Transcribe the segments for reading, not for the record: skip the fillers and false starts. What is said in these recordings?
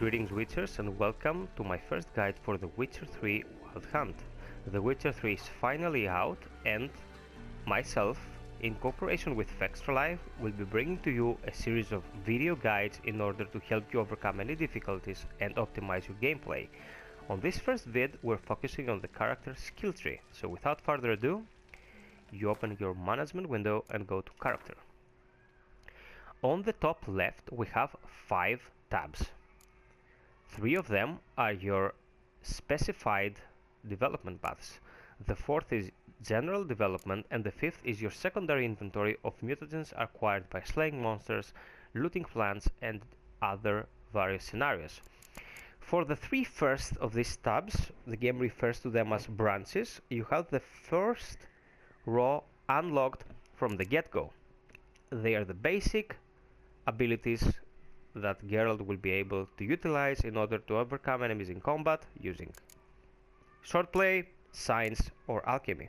Greetings Witchers and welcome to my first guide for The Witcher 3 Wild Hunt. The Witcher 3 is finally out and myself, in cooperation with Fextralife, will be bringing to you a series of video guides in order to help you overcome any difficulties and optimize your gameplay. On this first vid, we're focusing on the character skill tree, so without further ado, you open your management window and go to character. On the top left we have 5 tabs. 3 of them are your specified development paths. The 4th is general development and the 5th is your secondary inventory of mutagens acquired by slaying monsters, looting plants and other various scenarios. For the 3 first of these tabs, the game refers to them as branches. You have the first row unlocked from the get-go. They are the basic abilities that Geralt will be able to utilize in order to overcome enemies in combat using swordplay, science or alchemy.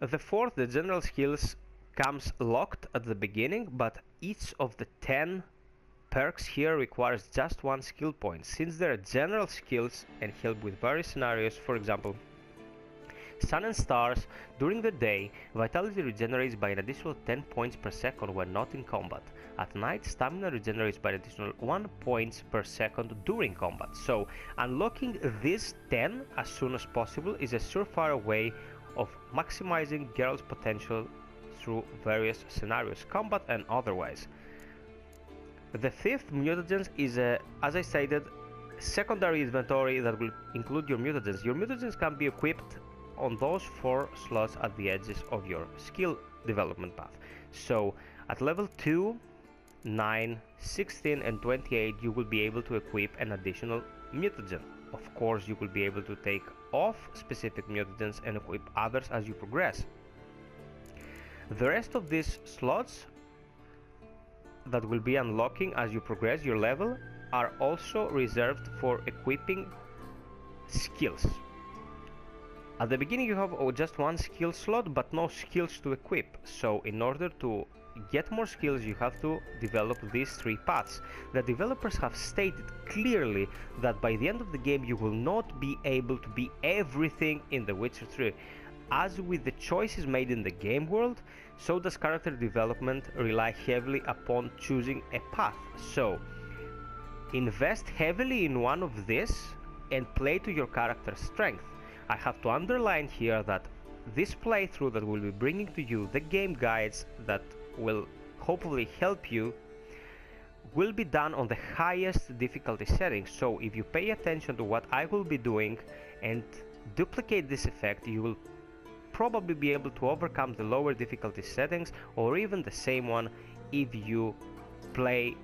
The 4th, the general skills, comes locked at the beginning, but each of the 10 perks here requires just 1 skill point. Since they are general skills and help with various scenarios, for example, Sun and Stars, during the day, vitality regenerates by an additional 10 points per second when not in combat. At night, stamina regenerates by an additional 1 point per second during combat. So, unlocking these 10 as soon as possible is a surefire way of maximizing Geralt's potential through various scenarios, combat and otherwise. The 5th, Mutagens, is as I stated, secondary inventory that will include your mutagens. Your mutagens can be equipped on those 4 slots at the edges of your skill development path. So at level 2, 9, 16 and 28 you will be able to equip an additional mutagen. Of course you will be able to take off specific mutagens and equip others as you progress. The rest of these slots that will be unlocking as you progress your level are also reserved for equipping skills. At the beginning you have just 1 skill slot but no skills to equip, so in order to get more skills you have to develop these 3 paths. The developers have stated clearly that by the end of the game you will not be able to be everything in The Witcher 3. As with the choices made in the game world, so does character development rely heavily upon choosing a path. So invest heavily in one of these and play to your character's strength. I have to underline here that this playthrough that will be bringing to you the game guides that will hopefully help you will be done on the highest difficulty setting. So if you pay attention to what I will be doing and duplicate this effect, you will probably be able to overcome the lower difficulty settings or even the same one if you play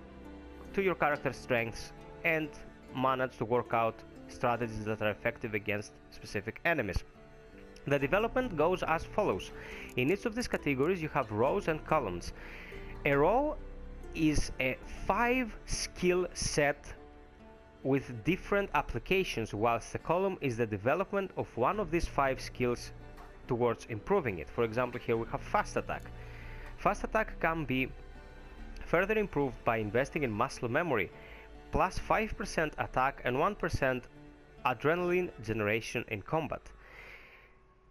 to your character's strengths and manage to work out strategies that are effective against specific enemies. The development goes as follows. In each of these categories you have rows and columns. A row is a 5 skill set with different applications, whilst the column is the development of one of these 5 skills towards improving it. For example, here we have fast attack. Fast attack can be further improved by investing in muscle memory, plus 5% attack and 1% adrenaline generation in combat.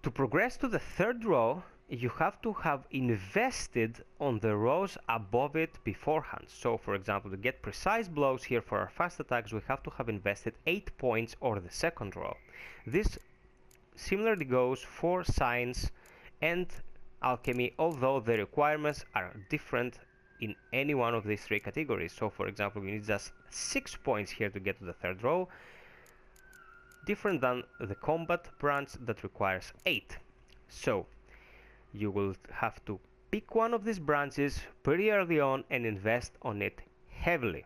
To progress to the 3rd row, you have to have invested on the rows above it beforehand. So for example, to get precise blows here for our fast attacks, we have to have invested 8 points or the 2nd row. This similarly goes for science and alchemy, although the requirements are different in any one of these 3 categories. So for example, we need just 6 points here to get to the 3rd row, different than the combat branch that requires 8. So you will have to pick one of these branches pretty early on and invest on it heavily.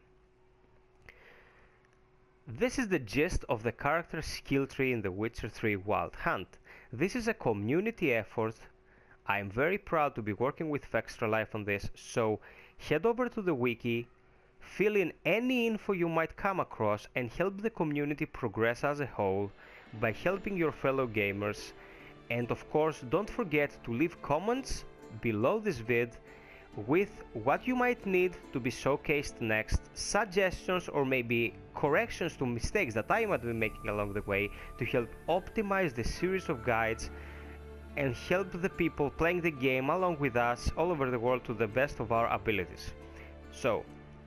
This is the gist of the character skill tree in The Witcher 3 Wild Hunt. This is a community effort. I am very proud to be working with Fextralife on this, so head over to the wiki, fill in any info you might come across and help the community progress as a whole by helping your fellow gamers. And of course, don't forget to leave comments below this vid with what you might need to be showcased next, suggestions or maybe corrections to mistakes that I might be making along the way to help optimize the series of guides and help the people playing the game along with us all over the world to the best of our abilities. So,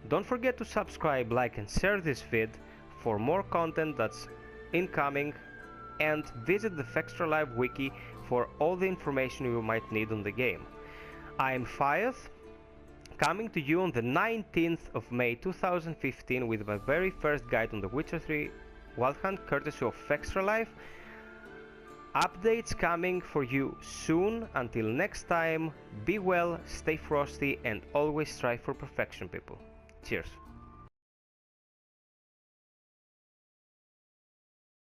don't forget to subscribe, like and share this vid for more content that's incoming, and visit the Fextra Live wiki for all the information you might need on the game. I'm Fayez, coming to you on the 19th of May 2015 with my very first guide on The Witcher 3 Wild Hunt, courtesy of Fextra Live. Updates coming for you soon. Until next time, be well, stay frosty, and always strive for perfection, people. Cheers.